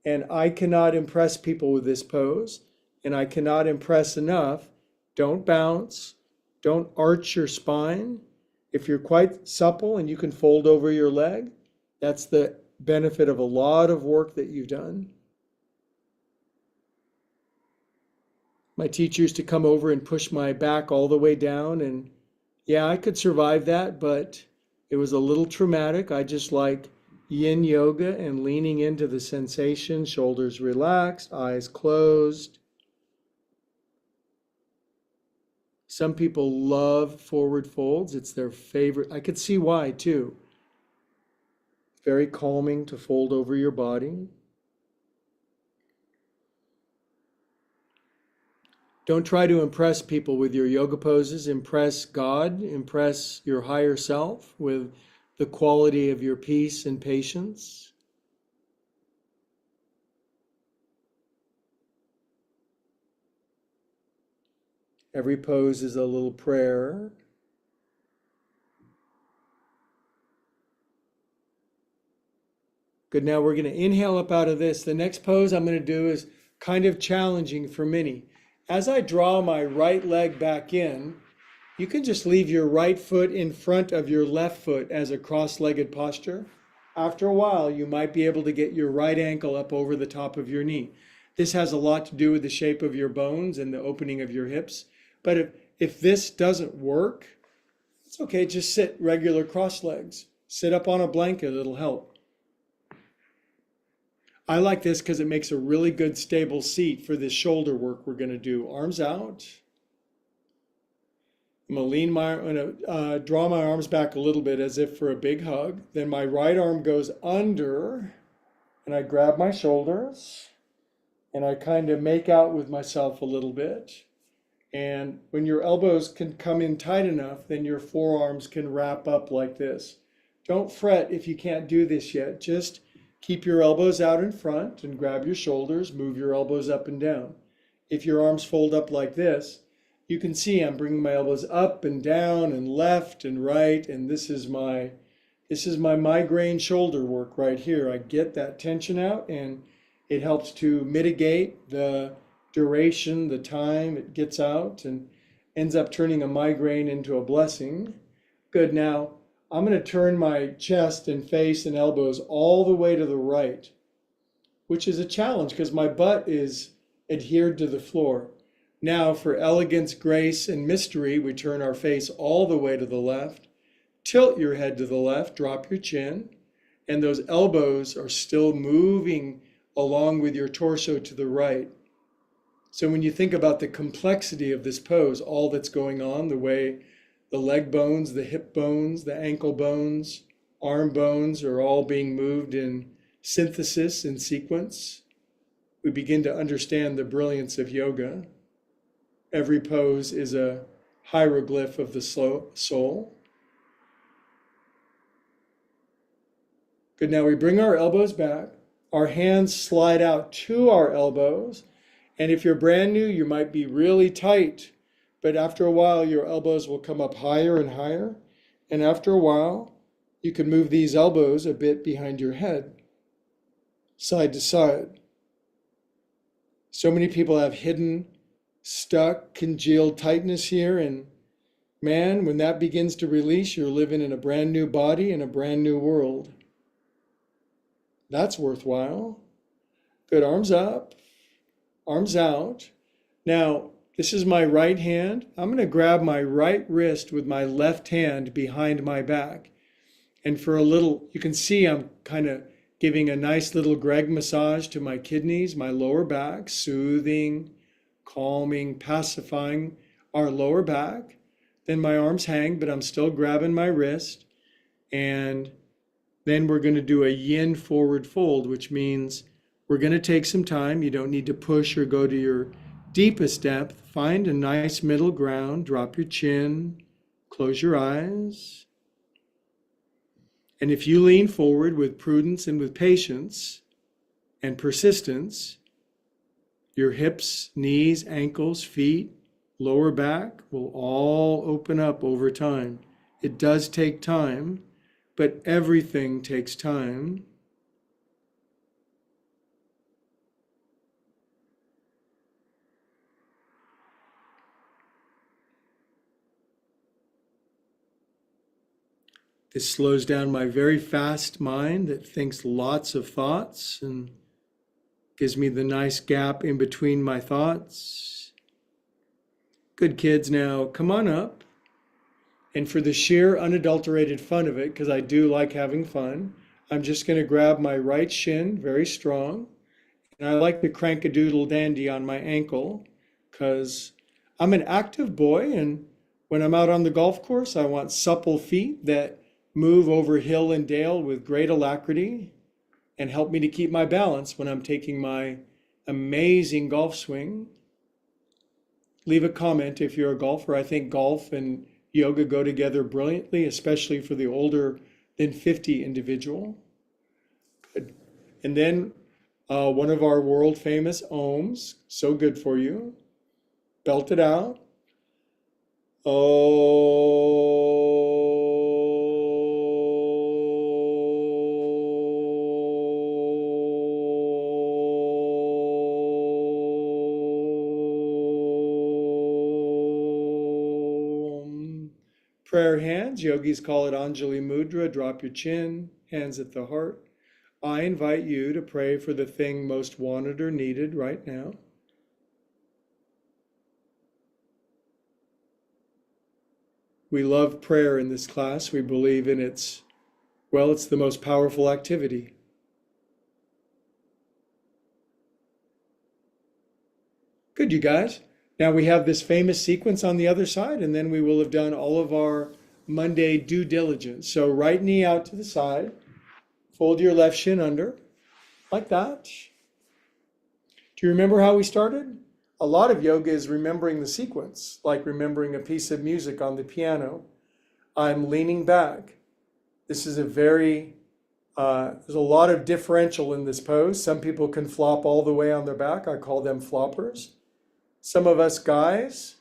and I cannot impress people with this pose, and I cannot impress enough. Don't bounce, don't arch your spine. If you're quite supple and you can fold over your leg, that's the benefit of a lot of work that you've done. My teacher used to come over and push my back all the way down, and yeah, I could survive that, but it was a little traumatic. I just like yin yoga and leaning into the sensation, shoulders relaxed, eyes closed. Some people love forward folds. It's their favorite. I could see why too. Very calming to fold over your body. Don't try to impress people with your yoga poses. Impress God, impress your higher self with the quality of your peace and patience. Every pose is a little prayer. Good, now we're going to inhale up out of this. The next pose I'm going to do is kind of challenging for many. As I draw my right leg back in, you can just leave your right foot in front of your left foot as a cross-legged posture. After a while, you might be able to get your right ankle up over the top of your knee. This has a lot to do with the shape of your bones and the opening of your hips. But if this doesn't work, it's okay, just sit regular cross legs. Sit up on a blanket, it'll help. I like this because it makes a really good stable seat for this shoulder work we're going to do. Arms out. I'm going to draw my arms back a little bit as if for a big hug. Then my right arm goes under and I grab my shoulders and I kind of make out with myself a little bit. And when your elbows can come in tight enough, then your forearms can wrap up like this. Don't fret if you can't do this yet. Just keep your elbows out in front and grab your shoulders, move your elbows up and down. If your arms fold up like this, you can see I'm bringing my elbows up and down and left and right, and this is my migraine shoulder work right here. I get that tension out and it helps to mitigate the duration, the time it gets out, and ends up turning a migraine into a blessing. Good, now I'm going to turn my chest and face and elbows all the way to the right, which is a challenge because my butt is adhered to the floor. Now for elegance, grace, and mystery, we turn our face all the way to the left. Tilt your head to the left, drop your chin, and those elbows are still moving along with your torso to the right. So when you think about the complexity of this pose, all that's going on, the way the leg bones, the hip bones, the ankle bones, arm bones are all being moved in synthesis and sequence, we begin to understand the brilliance of yoga. Every pose is a hieroglyph of the soul. Good, now we bring our elbows back. Our hands slide out to our elbows. And if you're brand new, you might be really tight. But after a while, your elbows will come up higher and higher. And after a while, you can move these elbows a bit behind your head, side to side. So many people have hidden, stuck, congealed tightness here. And man, when that begins to release, you're living in a brand new body in a brand new world. That's worthwhile. Good, arms up, arms out. Now, this is my right hand. I'm going to grab my right wrist with my left hand behind my back. And for a little, you can see I'm kind of giving a nice little Greg massage to my kidneys, my lower back, soothing, calming, pacifying our lower back. Then my arms hang, but I'm still grabbing my wrist. And then we're going to do a yin forward fold, which means we're going to take some time. You don't need to push or go to your deepest depth. Find a nice middle ground. Drop your chin. Close your eyes. And if you lean forward with prudence and with patience and persistence, your hips, knees, ankles, feet, lower back will all open up over time. It does take time, but everything takes time. This slows down my very fast mind that thinks lots of thoughts and gives me the nice gap in between my thoughts. Good kids, now come on up. And for the sheer unadulterated fun of it, because I do like having fun, I'm just going to grab my right shin very strong. And I like to crank a doodle dandy on my ankle because I'm an active boy. And when I'm out on the golf course, I want supple feet that move over hill and dale with great alacrity and help me to keep my balance when I'm taking my amazing golf swing. Leave a comment if you're a golfer. I think golf and yoga go together brilliantly, especially for the older than 50 individual. Good. And then one of our world famous ohms, so good for you. Belt it out. Prayer hands, yogis call it Anjali Mudra. Drop your chin, hands at the heart. I invite you to pray for the thing most wanted or needed right now. We love prayer in this class. We believe in it's the most powerful activity. Good, you guys. Now we have this famous sequence on the other side, and then we will have done all of our Monday due diligence. So right knee out to the side, fold your left shin under, like that. Do you remember how we started? A lot of yoga is remembering the sequence, like remembering a piece of music on the piano. I'm leaning back. This is there's a lot of differential in this pose. Some people can flop all the way on their back. I call them floppers. Some of us guys,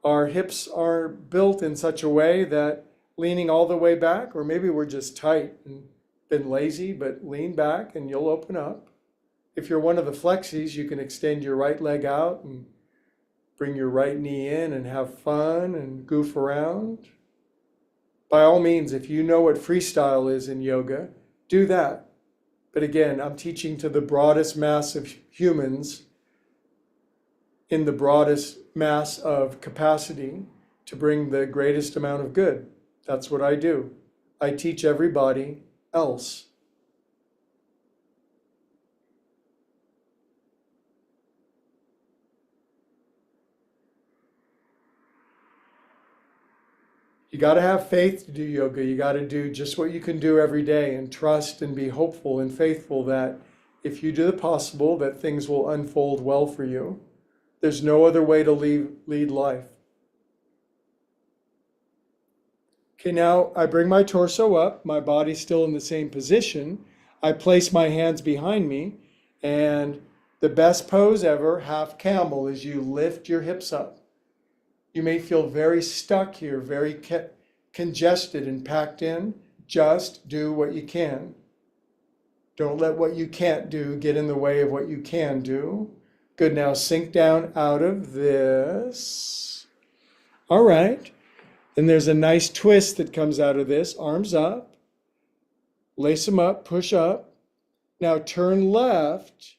our hips are built in such a way that leaning all the way back, or maybe we're just tight and been lazy, but lean back and you'll open up. If you're one of the flexies, you can extend your right leg out and bring your right knee in and have fun and goof around. By all means, if you know what freestyle is in yoga, do that. But again, I'm teaching to the broadest mass of humans in the broadest mass of capacity to bring the greatest amount of good. That's what I do. I teach everybody else. You got to have faith to do yoga. You got to do just what you can do every day and trust and be hopeful and faithful that if you do the possible, that things will unfold well for you. There's no other way to lead life. Okay, now I bring my torso up, my body's still in the same position. I place my hands behind me, and the best pose ever, half camel, is you lift your hips up. You may feel very stuck here, very congested and packed in. Just do what you can. Don't let what you can't do get in the way of what you can do. Good, now sink down out of this. All right. Then there's a nice twist that comes out of this. Arms up. Lace them up, push up. Now turn left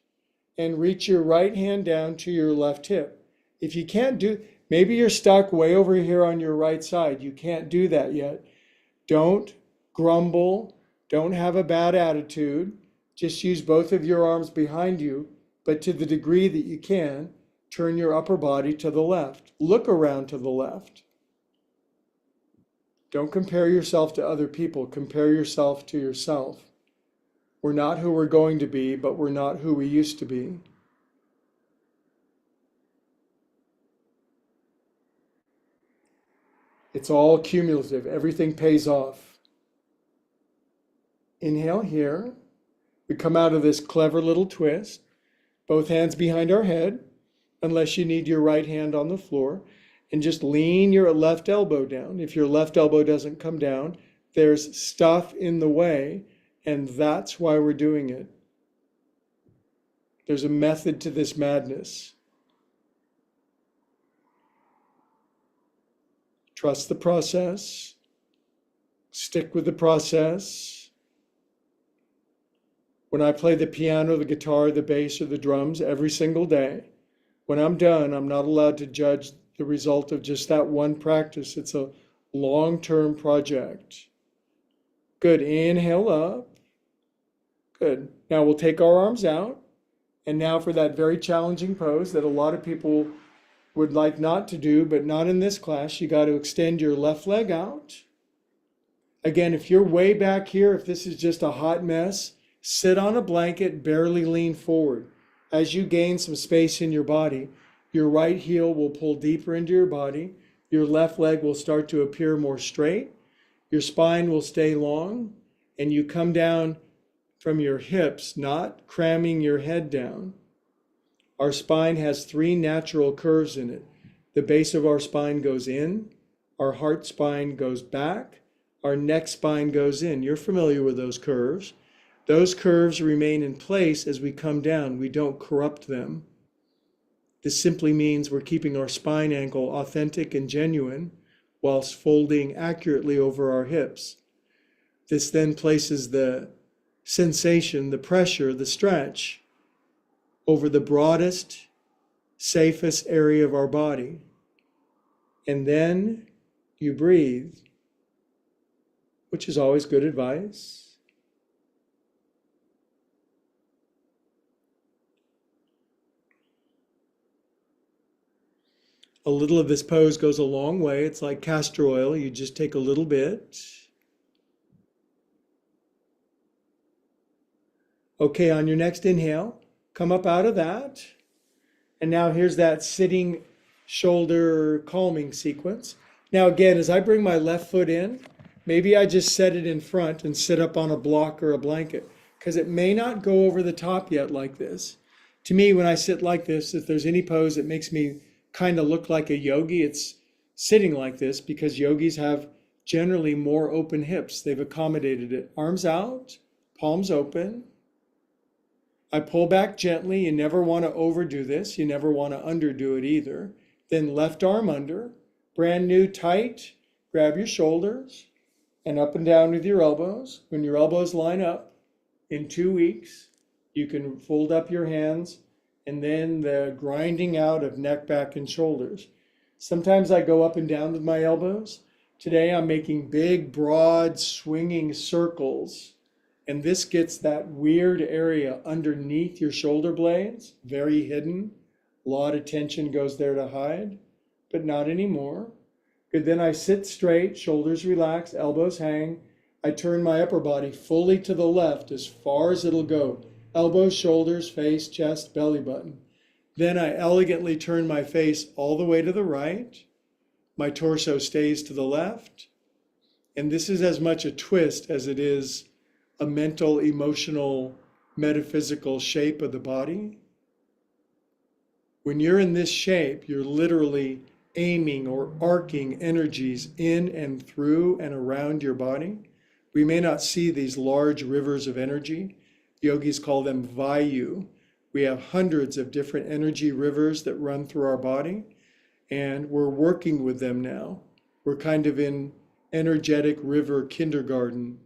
and reach your right hand down to your left hip. If you can't do, maybe you're stuck way over here on your right side. You can't do that yet. Don't grumble. Don't have a bad attitude. Just use both of your arms behind you. But to the degree that you can, turn your upper body to the left. Look around to the left. Don't compare yourself to other people. Compare yourself to yourself. We're not who we're going to be, but we're not who we used to be. It's all cumulative. Everything pays off. Inhale here. We come out of this clever little twist. Both hands behind our head, unless you need your right hand on the floor, and just lean your left elbow down. If your left elbow doesn't come down, there's stuff in the way, and that's why we're doing it. There's a method to this madness. Trust the process. Stick with the process. When I play the piano, the guitar, the bass, or the drums every single day, when I'm done, I'm not allowed to judge the result of just that one practice. It's a long-term project. Good. Inhale up. Good. Now we'll take our arms out. And now for that very challenging pose that a lot of people would like not to do, but not in this class, you got to extend your left leg out. Again, if you're way back here, if this is just a hot mess, sit on a blanket, barely lean forward. As you gain some space in your body, your right heel will pull deeper into your body. Your left leg will start to appear more straight. Your spine will stay long, and you come down from your hips, not cramming your head down. Our spine has 3 natural curves in it. The base of our spine goes in, our heart spine goes back, our neck spine goes in. You're familiar with those curves. Those curves remain in place as we come down. We don't corrupt them. This simply means we're keeping our spine angle authentic and genuine whilst folding accurately over our hips. This then places the sensation, the pressure, the stretch over the broadest, safest area of our body. And then you breathe, which is always good advice. A little of this pose goes a long way. It's like castor oil. You just take a little bit. Okay, on your next inhale, come up out of that. And now here's that sitting shoulder calming sequence. Now again, as I bring my left foot in, maybe I just set it in front and sit up on a block or a blanket, because it may not go over the top yet like this. To me, when I sit like this, if there's any pose that makes me kind of look like a yogi, it's sitting like this, because yogis have generally more open hips. They've accommodated it. Arms out, palms open. I pull back gently. You never want to overdo this. You never want to underdo it either. Then left arm under, brand new tight. Grab your shoulders and up and down with your elbows. When your elbows line up, in 2 weeks, you can fold up your hands, and then the grinding out of neck, back, and shoulders. Sometimes I go up and down with my elbows. Today I'm making big, broad, swinging circles. And this gets that weird area underneath your shoulder blades, very hidden. A lot of tension goes there to hide, but not anymore. Good, then I sit straight, shoulders relax, elbows hang. I turn my upper body fully to the left as far as it'll go. Elbows, shoulders, face, chest, belly button. Then I elegantly turn my face all the way to the right. My torso stays to the left. And this is as much a twist as it is a mental, emotional, metaphysical shape of the body. When you're in this shape, you're literally aiming or arcing energies in and through and around your body. We may not see these large rivers of energy. Yogis call them vayu. We have hundreds of different energy rivers that run through our body, and we're working with them now. We're kind of in energetic river kindergarten,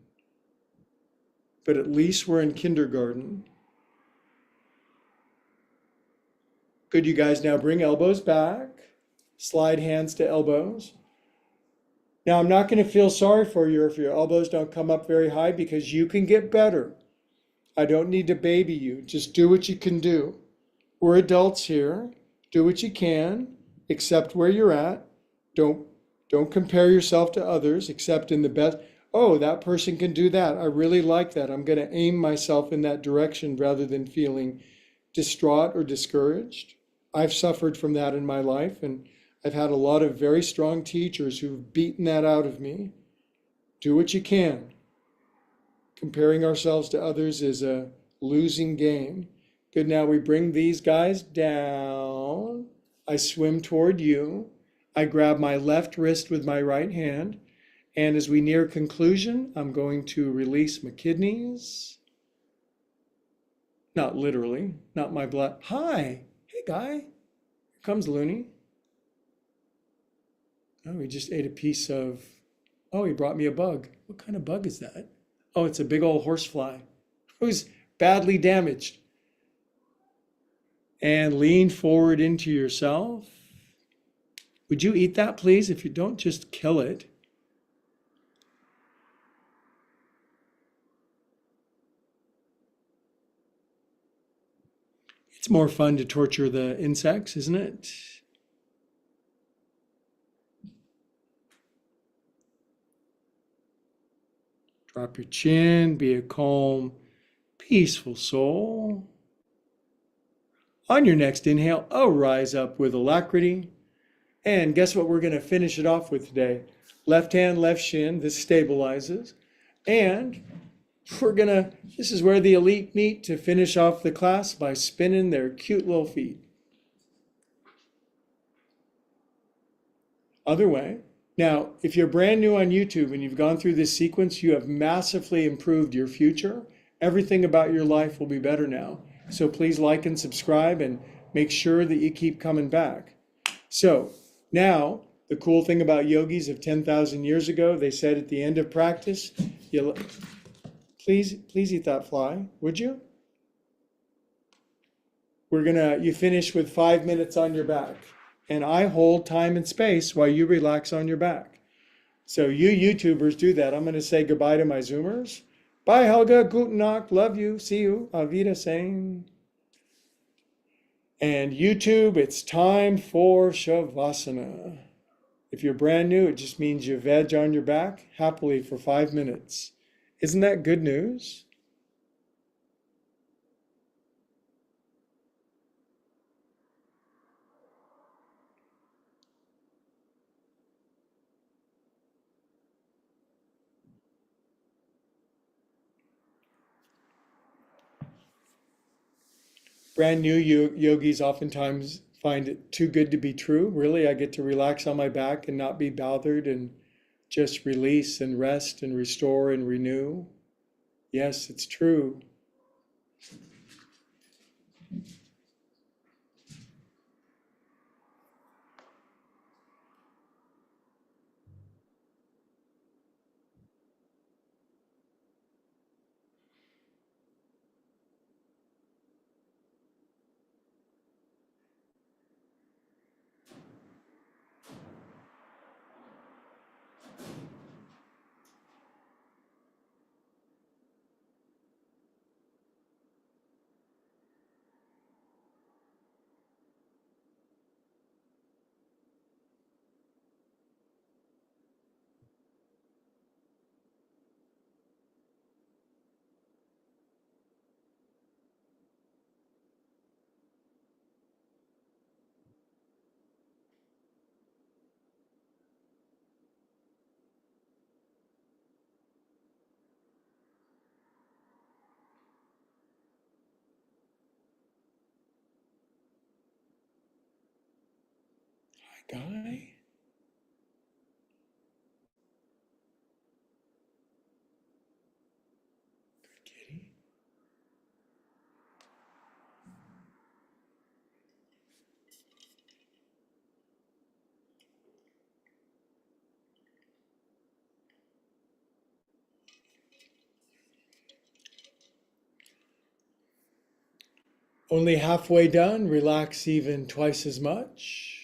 but at least we're in kindergarten. Good, you guys. Now bring elbows back, slide hands to elbows. Now I'm not going to feel sorry for you if your elbows don't come up very high, because you can get better. I don't need to baby you. Just do what you can do. We're adults here. Do what you can, accept where you're at. Don't compare yourself to others, except in the best. Oh, that person can do that. I really like that. I'm going to aim myself in that direction rather than feeling distraught or discouraged. I've suffered from that in my life, and I've had a lot of very strong teachers who've beaten that out of me. Do what you can. Comparing ourselves to others is a losing game. Good, now we bring these guys down. I swim toward you. I grab my left wrist with my right hand. And as we near conclusion, I'm going to release my kidneys. Not literally, not my blood. Hi, hey guy. Here comes Looney. Oh, he just ate a piece of, oh, he brought me a bug. What kind of bug is that? Oh, it's a big old horsefly who's badly damaged. And lean forward into yourself. Would you eat that, please? If you don't, just kill it. It's more fun to torture the insects, isn't it? Drop your chin, be a calm, peaceful soul. On your next inhale, rise up with alacrity. And guess what we're going to finish it off with today? Left hand, left shin. This stabilizes. And this is where the elite meet to finish off the class by spinning their cute little feet. Other way. Now, if you're brand new on YouTube and you've gone through this sequence, you have massively improved your future. Everything about your life will be better now. So please like and subscribe and make sure that you keep coming back. So now, the cool thing about yogis of 10,000 years ago, they said at the end of practice, please eat that fly, would you? You finish with 5 minutes on your back. And I hold time and space while you relax on your back. So you YouTubers do that. I'm going to say goodbye to my Zoomers. Bye, Helga. Guten Nacht. Love you. See you. Auf Wiedersehen. And YouTube, it's time for Shavasana. If you're brand new, it just means you veg on your back happily for 5 minutes. Isn't that good news? Brand new yogis oftentimes find it too good to be true. Really, I get to relax on my back and not be bothered and just release and rest and restore and renew. Yes, it's true. Hi, Guy. Good kitty. Only halfway done, relax even twice as much.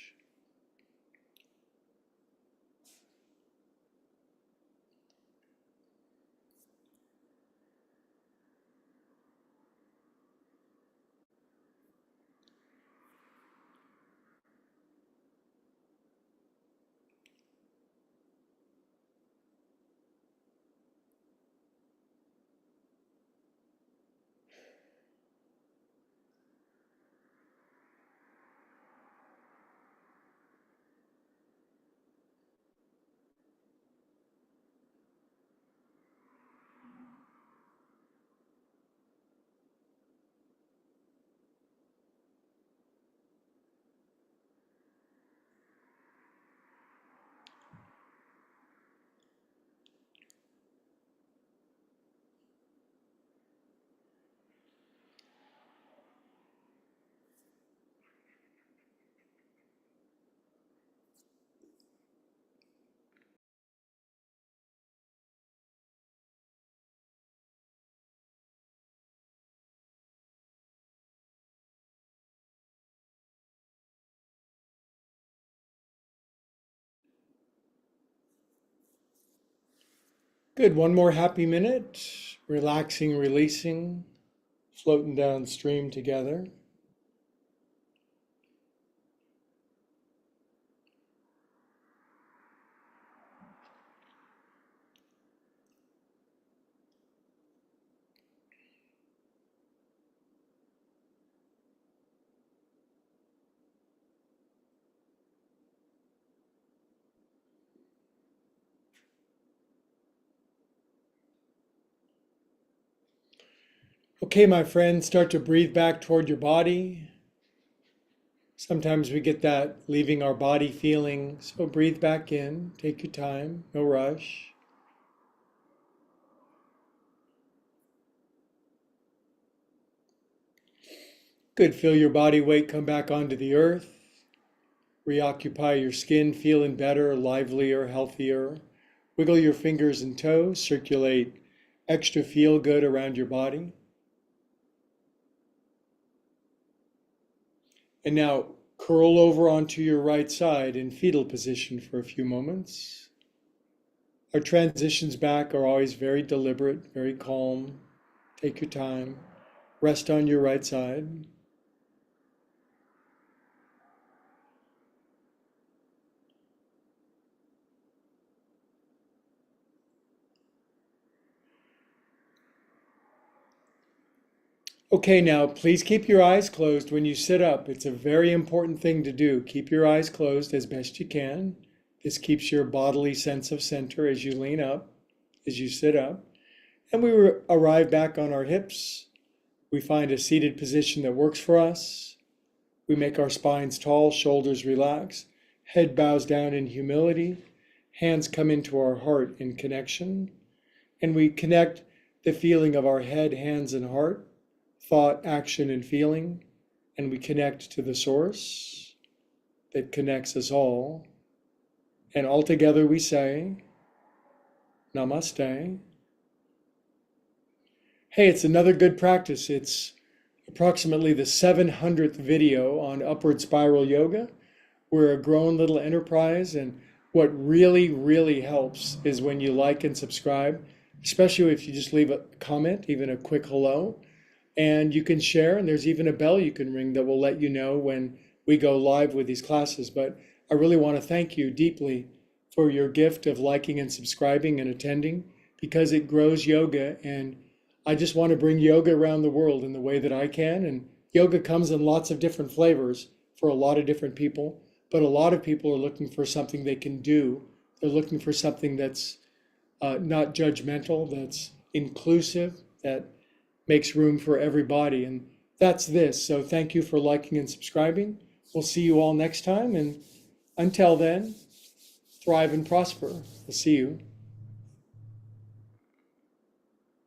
Good. One more happy minute. Relaxing, releasing, floating downstream together. Okay, my friends, start to breathe back toward your body. Sometimes we get that leaving our body feeling, so breathe back in. Take your time, no rush. Good. Feel your body weight come back onto the earth. Reoccupy your skin, feeling better, livelier, healthier. Wiggle your fingers and toes, circulate extra feel good around your body. And now curl over onto your right side in fetal position for a few moments. Our transitions back are always very deliberate, very calm. Take your time. Rest on your right side. Okay, now please keep your eyes closed when you sit up. It's a very important thing to do. Keep your eyes closed as best you can. This keeps your bodily sense of center as you lean up, as you sit up. And we arrive back on our hips. We find a seated position that works for us. We make our spines tall, shoulders relax, head bows down in humility, hands come into our heart in connection, and we connect the feeling of our head, hands, and heart, thought, action, and feeling, and we connect to the source that connects us all. And all together we say, Namaste. Hey, it's another good practice. It's approximately the 700th video on upward spiral yoga. We're a grown little enterprise, and what really, really helps is when you like and subscribe, especially if you just leave a comment, even a quick hello. And you can share, and there's even a bell you can ring that will let you know when we go live with these classes. But I really want to thank you deeply for your gift of liking and subscribing and attending, because it grows yoga. And I just want to bring yoga around the world in the way that I can. And yoga comes in lots of different flavors for a lot of different people. But a lot of people are looking for something they can do. They're looking for something that's not judgmental, that's inclusive, that makes room for everybody. And that's this. So thank you for liking and subscribing. We'll see you all next time. And until then, thrive and prosper. We'll see you.